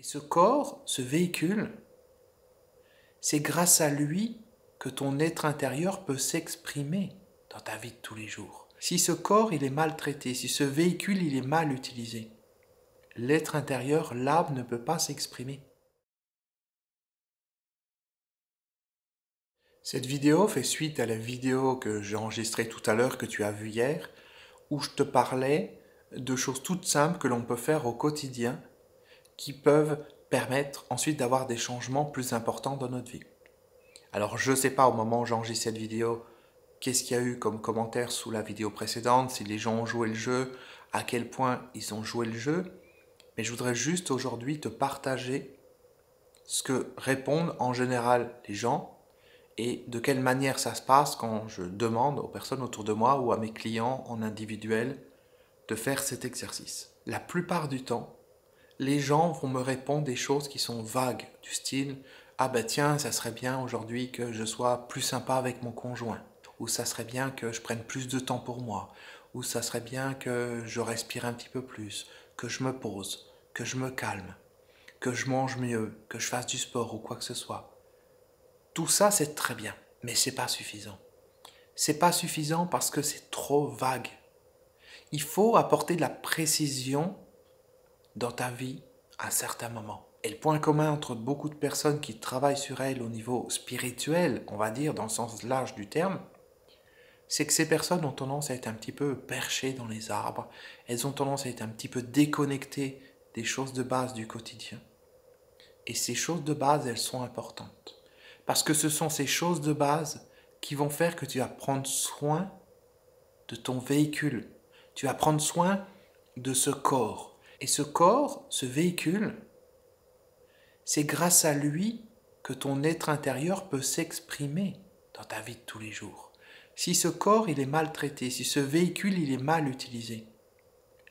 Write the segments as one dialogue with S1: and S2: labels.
S1: Et ce corps, ce véhicule, c'est grâce à lui que ton être intérieur peut s'exprimer dans ta vie de tous les jours. Si ce corps, il est maltraité, si ce véhicule, il est mal utilisé, l'être intérieur, l'âme, ne peut pas s'exprimer. Cette vidéo fait suite à la vidéo que j'ai enregistrée tout à l'heure, que tu as vue hier, où je te parlais de choses toutes simples que l'on peut faire au quotidien qui peuvent permettre ensuite d'avoir des changements plus importants dans notre vie. Alors je ne sais pas au moment où j'enregistre cette vidéo, qu'est-ce qu'il y a eu comme commentaire sous la vidéo précédente, si les gens ont joué le jeu, à quel point ils ont joué le jeu, mais je voudrais juste aujourd'hui te partager ce que répondent en général les gens et de quelle manière ça se passe quand je demande aux personnes autour de moi ou à mes clients en individuel de faire cet exercice. La plupart du temps, les gens vont me répondre des choses qui sont vagues, du style « Ah ben tiens, ça serait bien aujourd'hui que je sois plus sympa avec mon conjoint » ou « ça serait bien que je prenne plus de temps pour moi » ou « ça serait bien que je respire un petit peu plus, que je me pose, que je me calme, que je mange mieux, que je fasse du sport ou quoi que ce soit ». Tout ça, c'est très bien, mais c'est pas suffisant. C'est pas suffisant parce que c'est trop vague. Il faut apporter de la précision dans ta vie à certains moments. Et le point commun entre beaucoup de personnes qui travaillent sur elles au niveau spirituel, on va dire dans le sens large du terme, c'est que ces personnes ont tendance à être un petit peu perchées dans les arbres, elles ont tendance à être un petit peu déconnectées des choses de base du quotidien. Et ces choses de base, elles sont importantes. Parce que ce sont ces choses de base qui vont faire que tu vas prendre soin de ton véhicule. Tu vas prendre soin de ce corps. Et ce corps, ce véhicule, c'est grâce à lui que ton être intérieur peut s'exprimer dans ta vie de tous les jours. Si ce corps, il est maltraité, si ce véhicule, il est mal utilisé,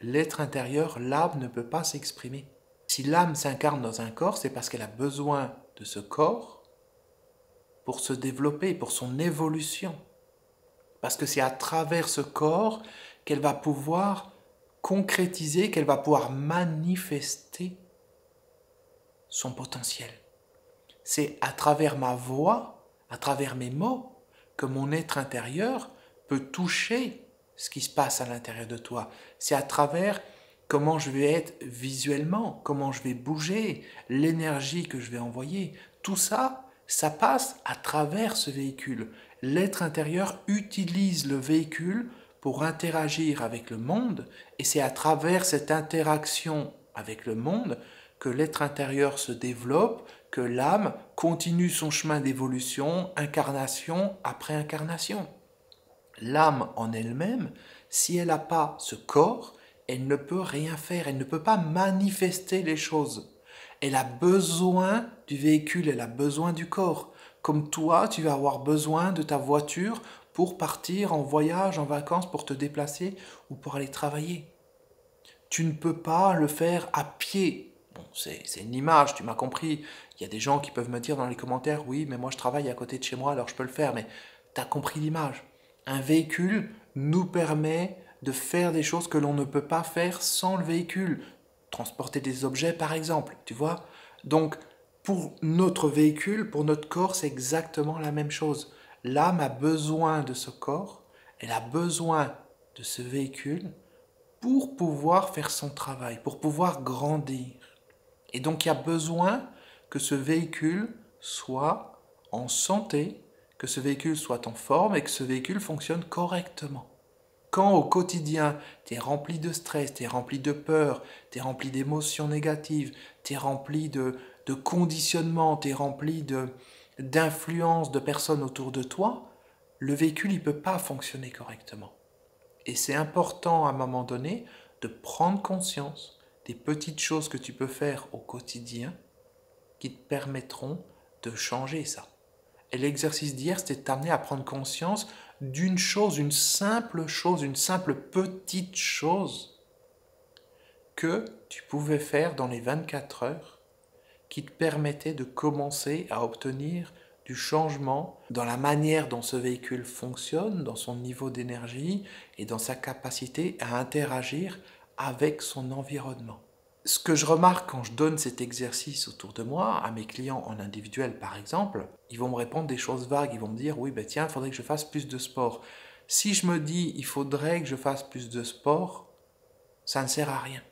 S1: l'être intérieur, l'âme, ne peut pas s'exprimer. Si l'âme s'incarne dans un corps, c'est parce qu'elle a besoin de ce corps pour se développer, pour son évolution. Parce que c'est à travers ce corps qu'elle va pouvoir concrétiser, qu'elle va pouvoir manifester son potentiel. C'est à travers ma voix, à travers mes mots, que mon être intérieur peut toucher ce qui se passe à l'intérieur de toi. C'est à travers comment je vais être visuellement, comment je vais bouger, l'énergie que je vais envoyer. Tout ça, ça passe à travers ce véhicule. L'être intérieur utilise le véhicule pour interagir avec le monde et c'est à travers cette interaction avec le monde que l'être intérieur se développe, que l'âme continue son chemin d'évolution, incarnation après incarnation. L'âme en elle-même, si elle n'a pas ce corps, elle ne peut rien faire, elle ne peut pas manifester les choses. Elle a besoin du véhicule, elle a besoin du corps. Comme toi, tu vas avoir besoin de ta voiture pour partir en voyage, en vacances, pour te déplacer ou pour aller travailler. Tu ne peux pas le faire à pied. Bon, c'est une image, tu m'as compris. Il y a des gens qui peuvent me dire dans les commentaires, oui, mais moi je travaille à côté de chez moi, alors je peux le faire, mais tu as compris l'image. Un véhicule nous permet de faire des choses que l'on ne peut pas faire sans le véhicule. Transporter des objets, par exemple, tu vois. Donc, pour notre véhicule, pour notre corps, c'est exactement la même chose. L'âme a besoin de ce corps, elle a besoin de ce véhicule pour pouvoir faire son travail, pour pouvoir grandir. Et donc il y a besoin que ce véhicule soit en santé, que ce véhicule soit en forme et que ce véhicule fonctionne correctement. Quand au quotidien, tu es rempli de stress, tu es rempli de peur, tu es rempli d'émotions négatives, tu es rempli de conditionnement, tu es rempli d'influence de personnes autour de toi, le véhicule ne peut pas fonctionner correctement. Et c'est important à un moment donné de prendre conscience des petites choses que tu peux faire au quotidien qui te permettront de changer ça. Et l'exercice d'hier, c'était de t'amener à prendre conscience d'une chose, une simple petite chose que tu pouvais faire dans les 24 heures qui te permettait de commencer à obtenir du changement dans la manière dont ce véhicule fonctionne, dans son niveau d'énergie et dans sa capacité à interagir avec son environnement. Ce que je remarque quand je donne cet exercice autour de moi, à mes clients en individuel par exemple, ils vont me répondre des choses vagues, ils vont me dire oui ben tiens, il faudrait que je fasse plus de sport. Si je me dis il faudrait que je fasse plus de sport, ça ne sert à rien.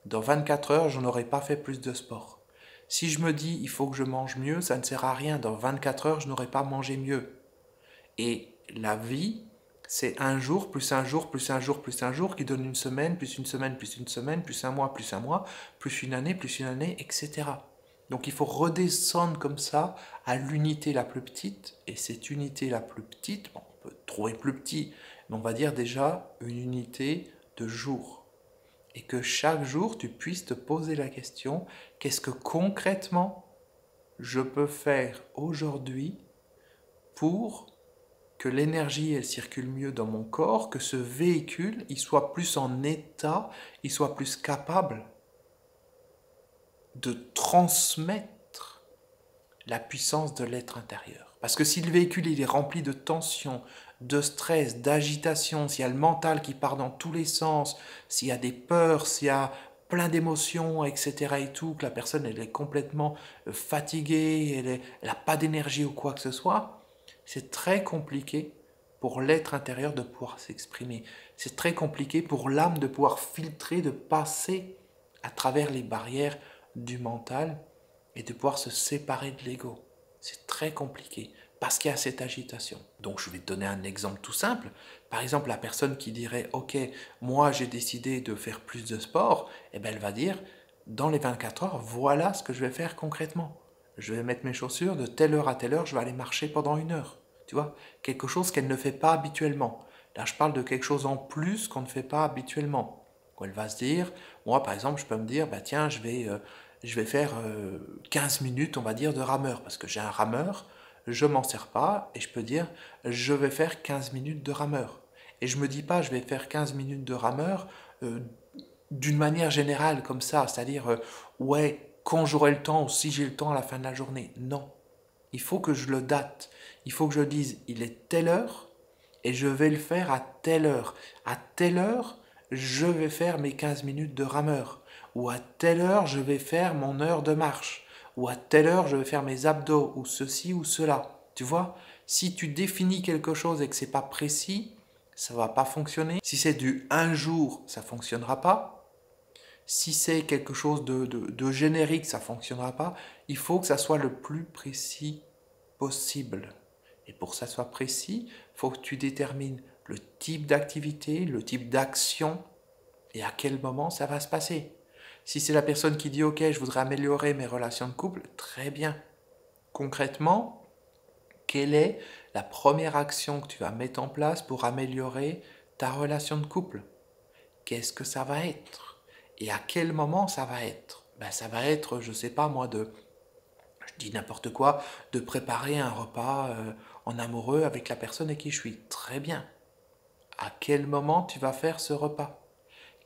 S1: Dans 24 heures, je n'aurai pas fait plus de sport. Si je me dis il faut que je mange mieux, ça ne sert à rien. Dans 24 heures, je n'aurai pas mangé mieux. Et la vie, c'est un jour, plus un jour, plus un jour, plus un jour, qui donne une semaine, plus une semaine, plus une semaine, plus un mois, plus une année, etc. Donc il faut redescendre comme ça à l'unité la plus petite. Et cette unité la plus petite, bon, on peut trouver plus petit, mais on va dire déjà une unité de jour. Et que chaque jour, tu puisses te poser la question, qu'est-ce que concrètement je peux faire aujourd'hui pour que l'énergie elle circule mieux dans mon corps, que ce véhicule il soit plus en état, il soit plus capable de transmettre la puissance de l'être intérieur. Parce que si le véhicule il est rempli de tension, de stress, d'agitation, s'il y a le mental qui part dans tous les sens, s'il y a des peurs, s'il y a plein d'émotions, etc. et tout, que la personne elle est complètement fatiguée, elle n'a pas d'énergie ou quoi que ce soit, c'est très compliqué pour l'être intérieur de pouvoir s'exprimer. C'est très compliqué pour l'âme de pouvoir filtrer, de passer à travers les barrières du mental et de pouvoir se séparer de l'ego. C'est très compliqué parce qu'il y a cette agitation. Donc je vais te donner un exemple tout simple. Par exemple, la personne qui dirait « Ok, moi j'ai décidé de faire plus de sport », eh bien, elle va dire « Dans les 24 heures, voilà ce que je vais faire concrètement. Je vais mettre mes chaussures de telle heure à telle heure, je vais aller marcher pendant 1 heure. » Tu vois, quelque chose qu'elle ne fait pas habituellement. Là, je parle de quelque chose en plus qu'on ne fait pas habituellement. Où elle va se dire, moi par exemple, je peux me dire, bah tiens, je vais faire 15 minutes, on va dire, de rameur, parce que j'ai un rameur, je m'en sers pas, et je peux dire, je vais faire 15 minutes de rameur. Et je me dis pas, je vais faire 15 minutes de rameur d'une manière générale, comme ça, c'est-à-dire, ouais, quand j'aurai le temps, ou si j'ai le temps à la fin de la journée. Non. Il faut que je le date. Il faut que je dise, il est telle heure, et je vais le faire à telle heure. À telle heure, je vais faire mes 15 minutes de rameur. Ou à telle heure, je vais faire mon heure de marche. Ou à telle heure, je vais faire mes abdos, ou ceci ou cela. Tu vois, si tu définis quelque chose et que c'est pas précis, ça va pas fonctionner. Si c'est du un jour, ça fonctionnera pas. Si c'est quelque chose de générique, ça fonctionnera pas. Il faut que ça soit le plus précis possible. Et pour que ça soit précis, il faut que tu détermines le type d'activité, le type d'action et à quel moment ça va se passer. Si c'est la personne qui dit « Ok, je voudrais améliorer mes relations de couple », très bien. Concrètement, quelle est la première action que tu vas mettre en place pour améliorer ta relation de couple? Qu'est-ce que ça va être? Et à quel moment ça va être? Ben, ça va être, je ne sais pas moi, je dis n'importe quoi, de préparer un repas en amoureux avec la personne avec qui je suis. Très bien. À quel moment tu vas faire ce repas?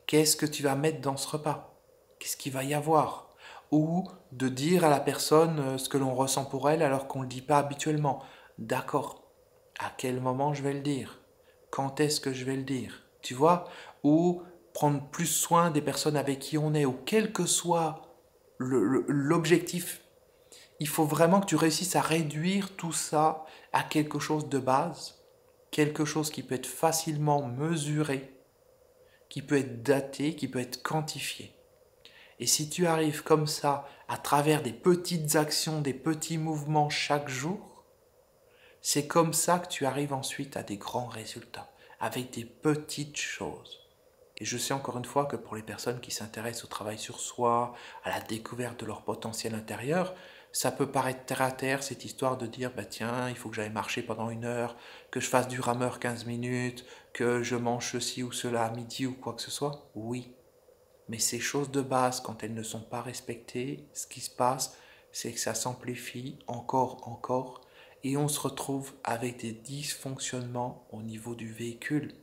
S1: Qu'est-ce que tu vas mettre dans ce repas? Qu'est-ce qu'il va y avoir? Ou de dire à la personne ce que l'on ressent pour elle alors qu'on ne le dit pas habituellement. D'accord. À quel moment je vais le dire? Quand est-ce que je vais le dire? Tu vois? Ou prendre plus soin des personnes avec qui on est, ou quel que soit l'objectif. Il faut vraiment que tu réussisses à réduire tout ça à quelque chose de base, quelque chose qui peut être facilement mesuré, qui peut être daté, qui peut être quantifié. Et si tu arrives comme ça, à travers des petites actions, des petits mouvements chaque jour, c'est comme ça que tu arrives ensuite à des grands résultats, avec des petites choses. Et je sais encore une fois que pour les personnes qui s'intéressent au travail sur soi, à la découverte de leur potentiel intérieur, ça peut paraître terre à terre cette histoire de dire bah tiens, il faut que j'aille marcher pendant 1 heure, que je fasse du rameur 15 minutes, que je mange ceci ou cela à midi ou quoi que ce soit. Oui, mais ces choses de base, quand elles ne sont pas respectées, ce qui se passe, c'est que ça s'amplifie encore, et on se retrouve avec des dysfonctionnements au niveau du véhicule.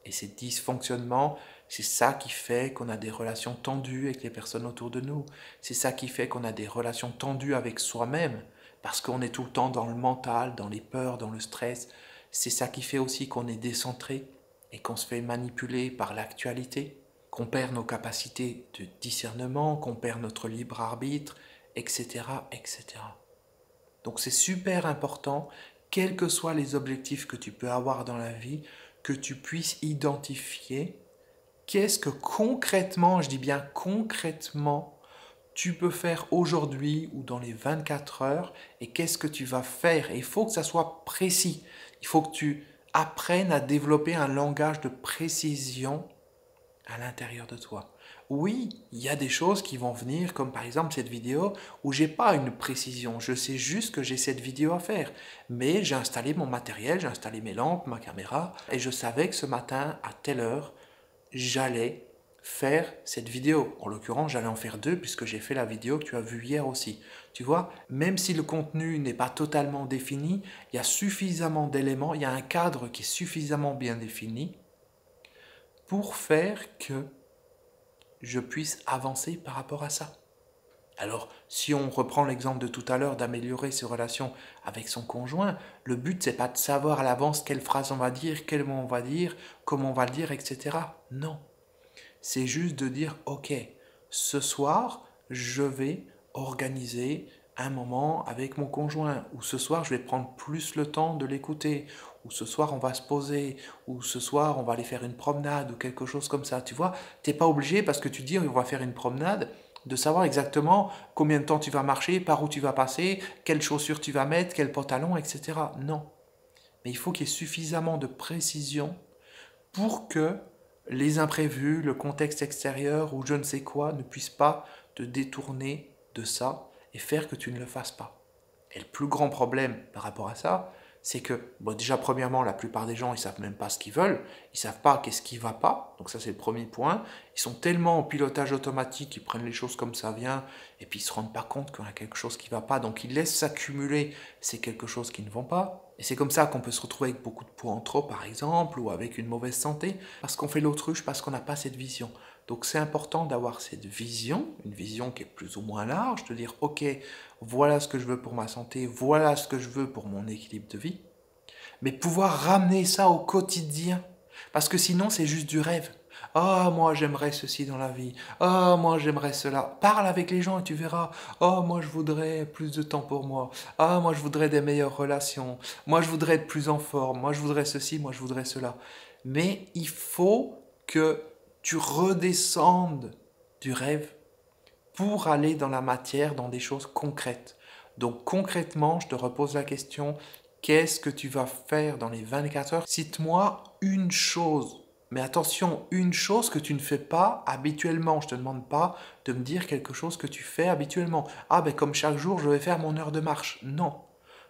S1: Et ces dysfonctionnements, c'est ça qui fait qu'on a des relations tendues avec les personnes autour de nous. C'est ça qui fait qu'on a des relations tendues avec soi-même, parce qu'on est tout le temps dans le mental, dans les peurs, dans le stress. C'est ça qui fait aussi qu'on est décentré et qu'on se fait manipuler par l'actualité. qu'on perd nos capacités de discernement, qu'on perd notre libre arbitre, etc., etc. Donc c'est super important, quels que soient les objectifs que tu peux avoir dans la vie, que tu puisses identifier qu'est-ce que concrètement, je dis bien concrètement, tu peux faire aujourd'hui ou dans les 24 heures et qu'est-ce que tu vas faire. Et il faut que ça soit précis. Il faut que tu apprennes à développer un langage de précision à l'intérieur de toi. Oui, il y a des choses qui vont venir, comme par exemple cette vidéo où j'ai pas une précision. Je sais juste que j'ai cette vidéo à faire. Mais j'ai installé mon matériel, j'ai installé mes lampes, ma caméra, et je savais que ce matin, à telle heure, j'allais faire cette vidéo. En l'occurrence, j'allais en faire deux puisque j'ai fait la vidéo que tu as vue hier aussi. Tu vois, même si le contenu n'est pas totalement défini, il y a suffisamment d'éléments, il y a un cadre qui est suffisamment bien défini pour faire que je puisse avancer par rapport à ça. Alors, si on reprend l'exemple de tout à l'heure d'améliorer ses relations avec son conjoint, le but, c'est pas de savoir à l'avance quelle phrase on va dire, quel mot on va dire, comment on va le dire, etc. Non. C'est juste de dire, ok, ce soir, je vais organiser un moment avec mon conjoint, ou ce soir, je vais prendre plus le temps de l'écouter, ou ce soir, on va se poser, ou ce soir, on va aller faire une promenade, ou quelque chose comme ça. Tu vois, t'es pas obligé, parce que tu dis, on va faire une promenade, de savoir exactement combien de temps tu vas marcher, par où tu vas passer, quelles chaussures tu vas mettre, quel pantalon, etc. Non. Mais il faut qu'il y ait suffisamment de précision pour que les imprévus, le contexte extérieur ou je ne sais quoi ne puissent pas te détourner de ça et faire que tu ne le fasses pas. Et le plus grand problème par rapport à ça, c'est que, bon, déjà, premièrement, la plupart des gens, ils savent même pas ce qu'ils veulent, ils savent pas qu'est-ce qui va pas, donc ça, c'est le premier point. Ils sont tellement en pilotage automatique, ils prennent les choses comme ça vient, et puis ils se rendent pas compte qu'il y a quelque chose qui va pas, donc ils laissent s'accumuler ces quelque chose qui ne vont pas. Et c'est comme ça qu'on peut se retrouver avec beaucoup de poids en trop, par exemple, ou avec une mauvaise santé, parce qu'on fait l'autruche, parce qu'on n'a pas cette vision. Donc c'est important d'avoir cette vision, une vision qui est plus ou moins large, de dire, ok, voilà ce que je veux pour ma santé, voilà ce que je veux pour mon équilibre de vie, mais pouvoir ramener ça au quotidien, parce que sinon c'est juste du rêve. Ah, moi j'aimerais ceci dans la vie. Ah, moi j'aimerais cela. Parle avec les gens et tu verras. Oh, moi je voudrais plus de temps pour moi. Ah, moi je voudrais des meilleures relations. Moi je voudrais être plus en forme. Moi je voudrais ceci, moi je voudrais cela. Mais il faut que tu redescendes du rêve pour aller dans la matière, dans des choses concrètes. Donc concrètement, je te repose la question, qu'est-ce que tu vas faire dans les 24 heures? Cite-moi une chose. Mais attention, une chose que tu ne fais pas habituellement. Je ne te demande pas de me dire quelque chose que tu fais habituellement. Ah ben comme chaque jour, je vais faire mon heure de marche. Non.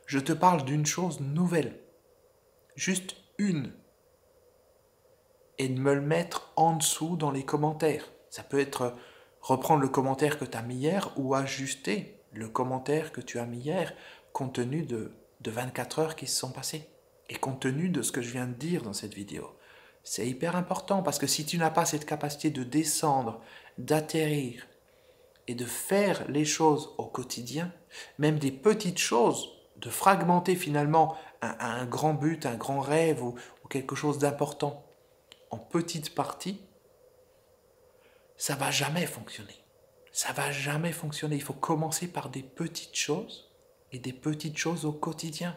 S1: Je te parle d'une chose nouvelle. Juste une. Et de me le mettre en dessous dans les commentaires. Ça peut être reprendre le commentaire que tu as mis hier ou ajuster le commentaire que tu as mis hier compte tenu de 24 heures qui se sont passées et compte tenu de ce que je viens de dire dans cette vidéo. C'est hyper important parce que si tu n'as pas cette capacité de descendre, d'atterrir et de faire les choses au quotidien, même des petites choses, de fragmenter finalement un grand but, un grand rêve ou quelque chose d'important en petites parties, ça va jamais fonctionner. Ça va jamais fonctionner. Il faut commencer par des petites choses et des petites choses au quotidien.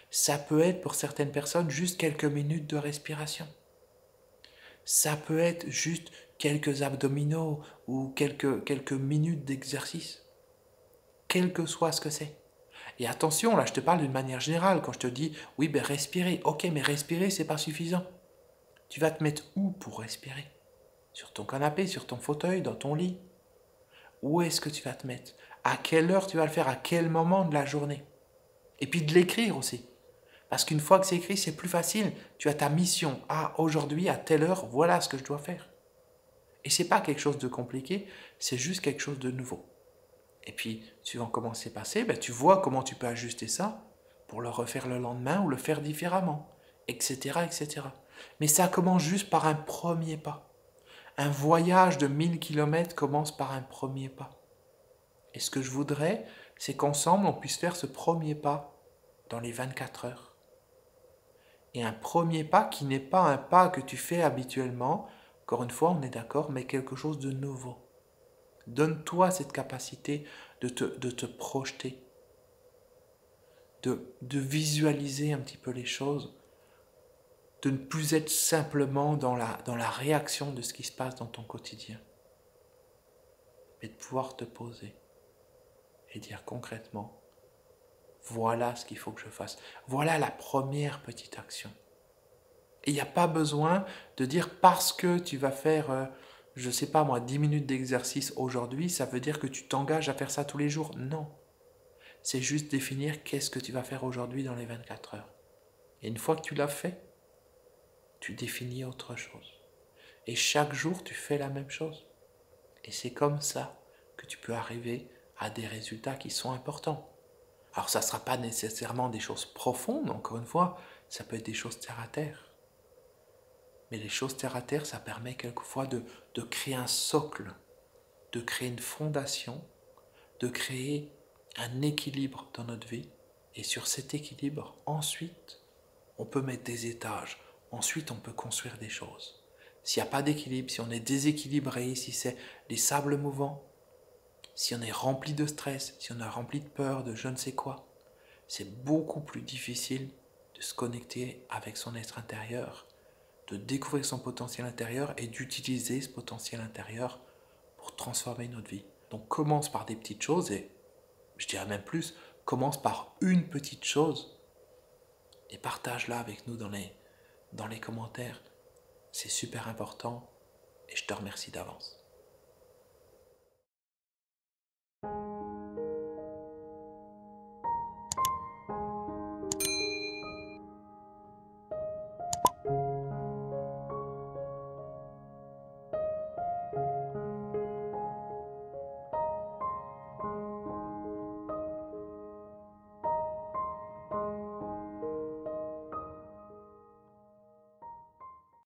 S1: Ça peut être pour certaines personnes juste quelques minutes de respiration. Ça peut être juste quelques abdominaux ou quelques minutes d'exercice. Quel que soit ce que c'est. Et attention, là je te parle d'une manière générale. Quand je te dis, oui, ben respirer. Ok, mais respirer, c'est pas suffisant. Tu vas te mettre où pour respirer? Sur ton canapé, sur ton fauteuil, dans ton lit? Où est-ce que tu vas te mettre? À quelle heure tu vas le faire? À quel moment de la journée? Et puis de l'écrire aussi. Parce qu'une fois que c'est écrit, c'est plus facile. Tu as ta mission. Ah, aujourd'hui, à telle heure, voilà ce que je dois faire. Et c'est pas quelque chose de compliqué, c'est juste quelque chose de nouveau. Et puis, suivant comment c'est passé, ben, tu vois comment tu peux ajuster ça pour le refaire le lendemain ou le faire différemment, etc., etc. Mais ça commence juste par un premier pas. Un voyage de 1000 km commence par un premier pas. Et ce que je voudrais, c'est qu'ensemble, on puisse faire ce premier pas dans les 24 heures. Et un premier pas qui n'est pas un pas que tu fais habituellement, Encore une fois, on est d'accord, mais quelque chose de nouveau. Donne-toi cette capacité de te projeter, de visualiser un petit peu les choses, de ne plus être simplement dans la réaction de ce qui se passe dans ton quotidien, mais de pouvoir te poser et dire concrètement, voilà ce qu'il faut que je fasse. Voilà la première petite action. Et il n'y a pas besoin de dire parce que tu vas faire, je ne sais pas moi, 10 minutes d'exercice aujourd'hui, ça veut dire que tu t'engages à faire ça tous les jours. Non. C'est juste définir qu'est-ce que tu vas faire aujourd'hui dans les 24 heures. Et une fois que tu l'as fait, tu définis autre chose. Et chaque jour, tu fais la même chose. Et c'est comme ça que tu peux arriver à des résultats qui sont importants. Alors ça ne sera pas nécessairement des choses profondes, encore une fois, ça peut être des choses terre à terre. Mais les choses terre à terre, ça permet quelquefois de créer un socle, de créer une fondation, de créer un équilibre dans notre vie. Et sur cet équilibre, ensuite, on peut mettre des étages. Ensuite, on peut construire des choses. S'il n'y a pas d'équilibre, si on est déséquilibré, si c'est des sables mouvants, si on est rempli de stress, si on est rempli de peur, de je ne sais quoi, c'est beaucoup plus difficile de se connecter avec son être intérieur, de découvrir son potentiel intérieur et d'utiliser ce potentiel intérieur pour transformer notre vie. Donc commence par des petites choses et je dirais même plus, commence par une petite chose et partage-la avec nous dans les commentaires. C'est super important et je te remercie d'avance.